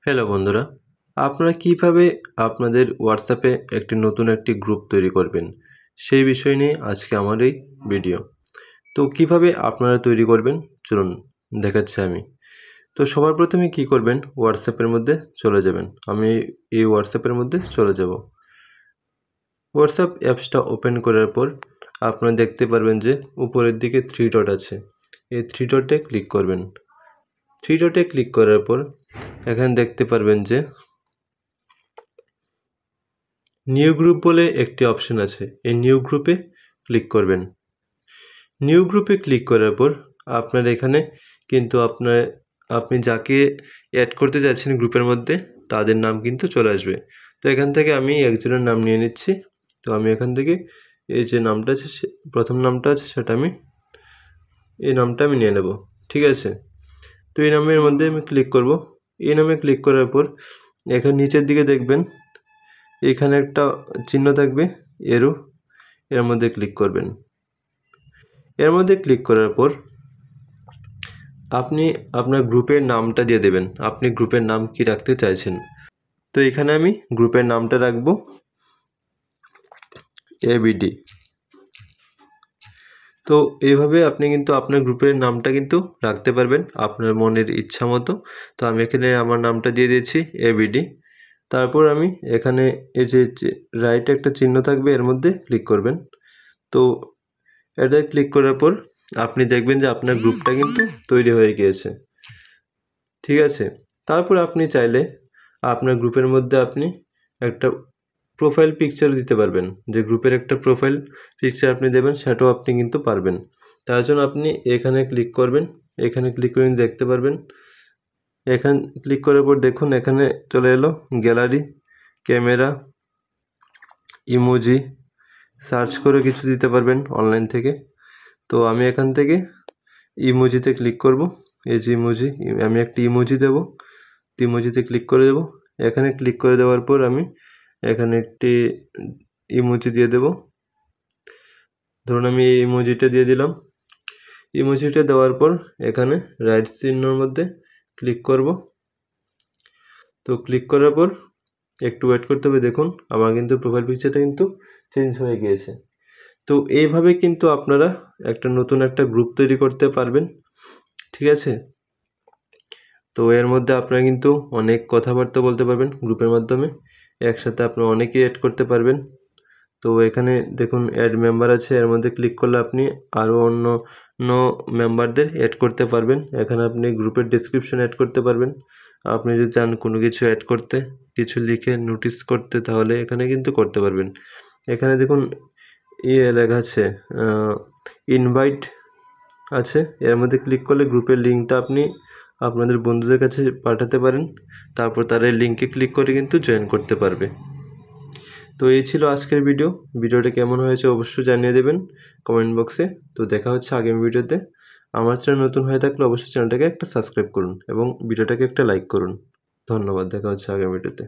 Hello বন্ধুরা, আপনারা কিভাবে আপনাদের হোয়াটসঅ্যাপে নতুন একটি গ্রুপ তৈরি করবেন সেই বিষয় নিয়ে আজকে আমার এই ভিডিও। তো কিভাবে আপনারা তৈরি করবেন চলুন দেখাচ্ছি আমি। তো সবার প্রথমে কি করবেন, হোয়াটসঅ্যাপের মধ্যে চলে যাবেন। আমি এই হোয়াটসঅ্যাপের মধ্যে চলে যাব। হোয়াটসঅ্যাপ অ্যাপসটা ওপেন করার পর আপনারা দেখতে পারবেন যে উপরের দিকে 3 ডট আছে। এই 3 ডটে ক্লিক করবেন। 3 ডটে ক্লিক করার পর এখানে দেখতে পারবেন যে নিউ গ্রুপ বলে একটি অপশন আছে। এই নিউ গ্রুপে ক্লিক করবেন। নিউ গ্রুপে ক্লিক করার পর আপনার এখানে কিন্তু আপনি যাকে অ্যাড করতে যাচ্ছেন গ্রুপের মধ্যে তাদের নাম কিন্তু চলে আসবে। তো এখান থেকে আমি একজনের নাম নিয়ে নিচ্ছি। তো আমি এখান থেকে এই যে নামটা আছে প্রথম নামটা আছে সেটা এই নামটা আমি নিয়ে নেব। ঠিক আছে, তো এই নামের মধ্যে আমি ক্লিক করব। এই নামে ক্লিক করার পর এখানে নিচের দিকে দেখবেন এখানে একটা চিহ্ন থাকবে এরো, এর মধ্যে ক্লিক করবেন। এর মধ্যে ক্লিক করার পর আপনি আপনার গ্রুপের নামটা দিয়ে দেবেন। আপনি গ্রুপের নাম কি রাখতে চাইছেন। তো এখানে আমি গ্রুপের নামটা রাখবো এবিডি। তো এইভাবে আপনি কিন্তু আপনার গ্রুপের নামটা কিন্তু রাখতে পারবেন আপনার মনের ইচ্ছা মতো। তো আমি এখানে আমার নামটা দিয়ে দিয়েছি এবিডি। তারপর আমি এখানে এই যে রাইটে একটা চিহ্ন থাকবে এর মধ্যে ক্লিক করবেন। তো এটা ক্লিক করার পর আপনি দেখবেন যে আপনার গ্রুপটা কিন্তু তৈরি হয়ে গিয়েছে। ঠিক আছে, তারপর আপনি চাইলে আপনার গ্রুপের মধ্যে আপনি একটা প্রোফাইল পিকচার দিতে পারবেন। যে গ্রুপের একটা প্রোফাইল পিকচার আপনি দেবেন সেটাও আপনি কিন্তু পারবেন। তার জন্য আপনি এখানে ক্লিক করবেন। এখানে ক্লিক করে দেখতে পারবেন। এখানে ক্লিক করার পর দেখুন এখানে চলে এলো গ্যালারি, ক্যামেরা, ইমোজি, সার্চ করে কিছু দিতে পারবেন অনলাইন থেকে। তো আমি এখান থেকে ইমোজিতে ক্লিক করব। এই যে ইমোজি, আমি একটি ইমোজি দেব। ইমোজিতে ক্লিক করে দেব। এখানে ক্লিক করে দেওয়ার পর আমি এখানে একটি ইমোজি দিয়ে দেব। ধরুন আমি এই ইমোজিটা দিয়ে দিলাম। ইমোজিটা দেওয়ার পর এখানে রাইট চিহ্নের মধ্যে ক্লিক করব। তো ক্লিক করার পর একটু ওয়েট করতে হবে। দেখুন আমার কিন্তু প্রোফাইল পিকচারটা কিন্তু চেঞ্জ হয়ে গিয়েছে। তো এইভাবে কিন্তু আপনারা নতুন একটা গ্রুপ তৈরি করতে পারবেন। ঠিক আছে, তো এর মধ্যে আপনারা কিন্তু অনেক কথাবার্তা বলতে পারবেন গ্রুপের মাধ্যমে। একসাথে আপনারা অনেকেই অ্যাড করতে পারবেন। তো এখানে দেখুন অ্যাড মেম্বার আছে, এর মধ্যে ক্লিক করলে আপনি আরও অন্য মেম্বারদের অ্যাড করতে পারবেন। এখানে আপনি গ্রুপের ডেসক্রিপশন অ্যাড করতে পারবেন। আপনি যদি চান কোনো কিছু অ্যাড করতে, কিছু লিখে নোটিস করতে, তাহলে এখানে কিন্তু করতে পারবেন। এখানে দেখুন লেখা আছে ইনভাইট আছে। এর মধ্যে ক্লিক করলে গ্রুপের লিঙ্কটা আপনি আপনাদের বন্ধুদের কাছে পাঠাতে পারেন। তারপর তারা এই লিঙ্কে ক্লিক করে কিন্তু জয়েন করতে পারবে। তো এই ছিল আজকের ভিডিওটা কেমন হয়েছে অবশ্যই জানিয়ে দেবেন কমেন্ট বক্সে। তো দেখা হচ্ছে আগামী ভিডিওতে। আমার চ্যানেল নতুন হয়ে থাকলে অবশ্যই চ্যানেলটাকে একটা সাবস্ক্রাইব করুন এবং ভিডিওটাকে একটা লাইক করুন। ধন্যবাদ, দেখা হচ্ছে আগামী ভিডিওতে।